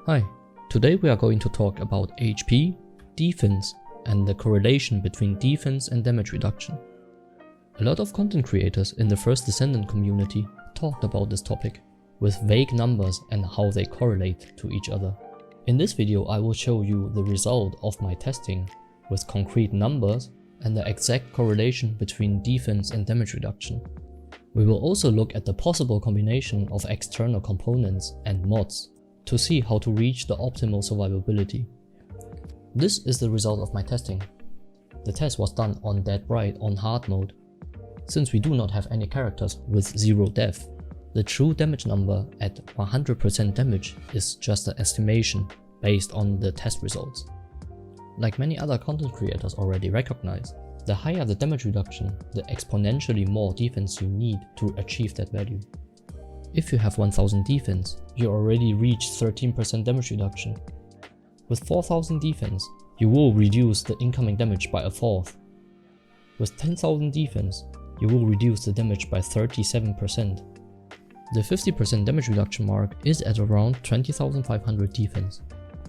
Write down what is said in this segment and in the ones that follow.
Hi, today we are going to talk about HP, defense, and the correlation between defense and damage reduction. A lot of content creators in the First Descendant community talked about this topic, with vague numbers and how they correlate to each other. In this video I will show you the result of my testing with concrete numbers and the exact correlation between defense and damage reduction. We will also look at the possible combination of external components and mods to see how to reach the optimal survivability. This is the result of my testing. The test was done on Dead Bright on hard mode. Since we do not have any characters with 0 death, the true damage number at 100% damage is just an estimation based on the test results. Like many other content creators already recognize, the higher the damage reduction, the exponentially more defense you need to achieve that value. If you have 1000 defense, you already reach 13% damage reduction. With 4000 defense, you will reduce the incoming damage by a fourth. With 10,000 defense, you will reduce the damage by 37%. The 50% damage reduction mark is at around 20,500 defense.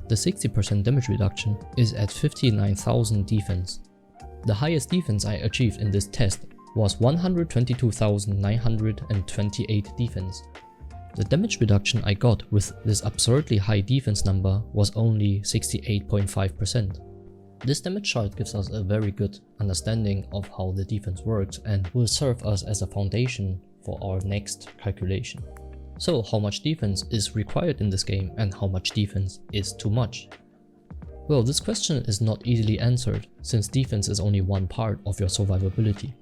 The 60% damage reduction is at 59,000 defense. The highest defense I achieved in this test was 122,928 defense. The damage reduction I got with this absurdly high defense number was only 68.5%. This damage chart gives us a very good understanding of how the defense works and will serve us as a foundation for our next calculation. So how much defense is required in this game and how much defense is too much? Well, this question is not easily answered since defense is only one part of your survivability.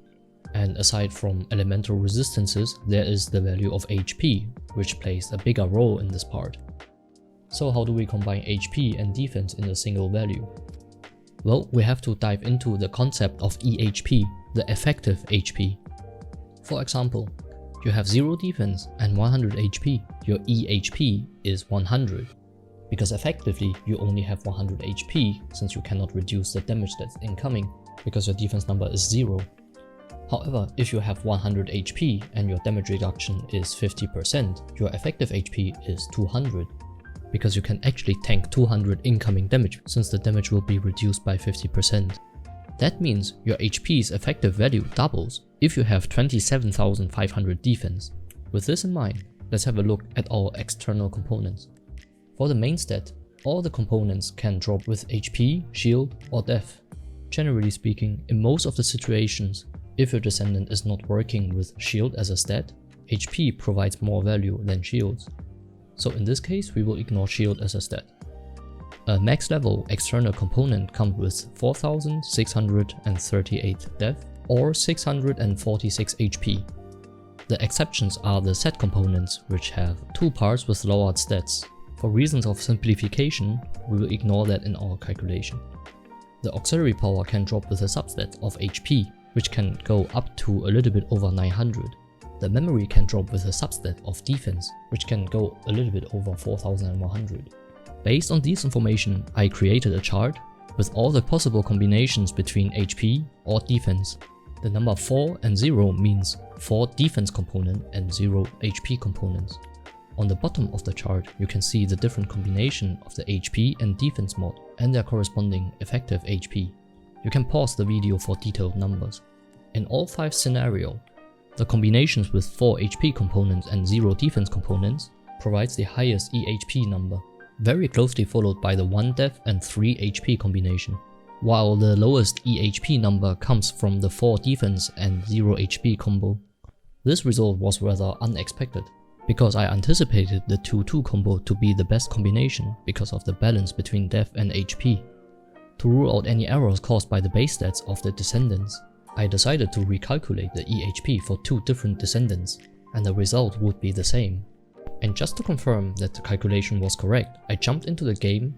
And aside from elemental resistances, there is the value of HP, which plays a bigger role in this part. So how do we combine HP and defense in a single value? Well, we have to dive into the concept of EHP, the effective HP. For example, you have 0 defense and 100 HP, your EHP is 100. Because effectively you only have 100 HP since you cannot reduce the damage that's incoming because your defense number is 0. However, if you have 100 HP and your damage reduction is 50%, your effective HP is 200, because you can actually tank 200 incoming damage since the damage will be reduced by 50%. That means your HP's effective value doubles if you have 27,500 defense. With this in mind, let's have a look at our external components. For the main stat, all the components can drop with HP, shield or death. Generally speaking, in most of the situations, if your descendant is not working with shield as a stat, HP provides more value than shields. So in this case, we will ignore shield as a stat. A max level external component comes with 4638 death or 646 HP. The exceptions are the set components, which have 2 parts with lowered stats. For reasons of simplification, we will ignore that in our calculation. The auxiliary power can drop with a substat of HP, which can go up to a little bit over 900. The memory can drop with a substat of defense, which can go a little bit over 4100. Based on this information, I created a chart with all the possible combinations between HP or defense. The number 4 and 0 means 4 defense component and 0 HP components. On the bottom of the chart, you can see the different combination of the HP and defense mod and their corresponding effective HP. You can pause the video for detailed numbers. In all 5 scenarios, the combinations with 4 HP components and 0 defense components provides the highest EHP number, very closely followed by the 1 death and 3 HP combination, while the lowest EHP number comes from the 4 defense and 0 HP combo. This result was rather unexpected, because I anticipated the 2-2 combo to be the best combination because of the balance between death and HP. To rule out any errors caused by the base stats of the descendants, I decided to recalculate the EHP for 2 different descendants, and the result would be the same. And just to confirm that the calculation was correct, I jumped into the game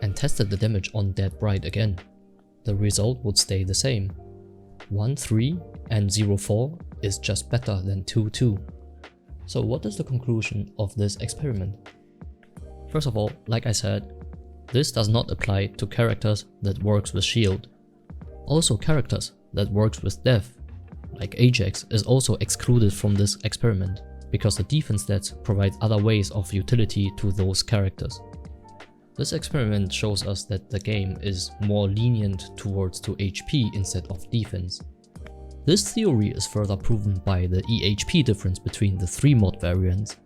and tested the damage on Dead Bright again. The result would stay the same. 1-3 and 0-4 is just better than 2-2. So what is the conclusion of this experiment? First of all, like I said, this does not apply to characters that works with shield. Also characters that works with death, like Ajax, is also excluded from this experiment, because the defense stats provide other ways of utility to those characters. This experiment shows us that the game is more lenient towards 2 HP instead of defense. This theory is further proven by the EHP difference between the 3 mod variants.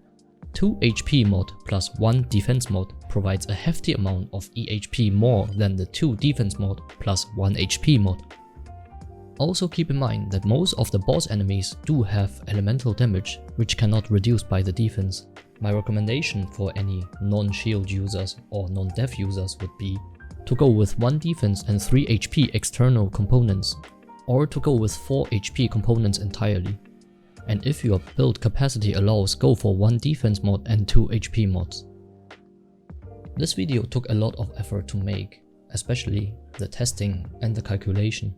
2 HP mod plus 1 defense mod provides a hefty amount of EHP more than the 2 defense mod plus 1 HP mod. Also keep in mind that most of the boss enemies do have elemental damage which cannot reduce by the defense. My recommendation for any non-shield users or non-def users would be to go with 1 defense and 3 HP external components, or to go with 4 HP components entirely. And if your build capacity allows, go for 1 defense mod and 2 HP mods. This video took a lot of effort to make, especially the testing and the calculation.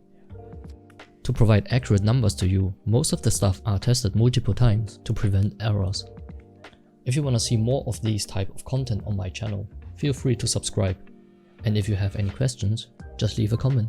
To provide accurate numbers to you, most of the stuff are tested multiple times to prevent errors. If you want to see more of these type of content on my channel, feel free to subscribe. And if you have any questions, just leave a comment.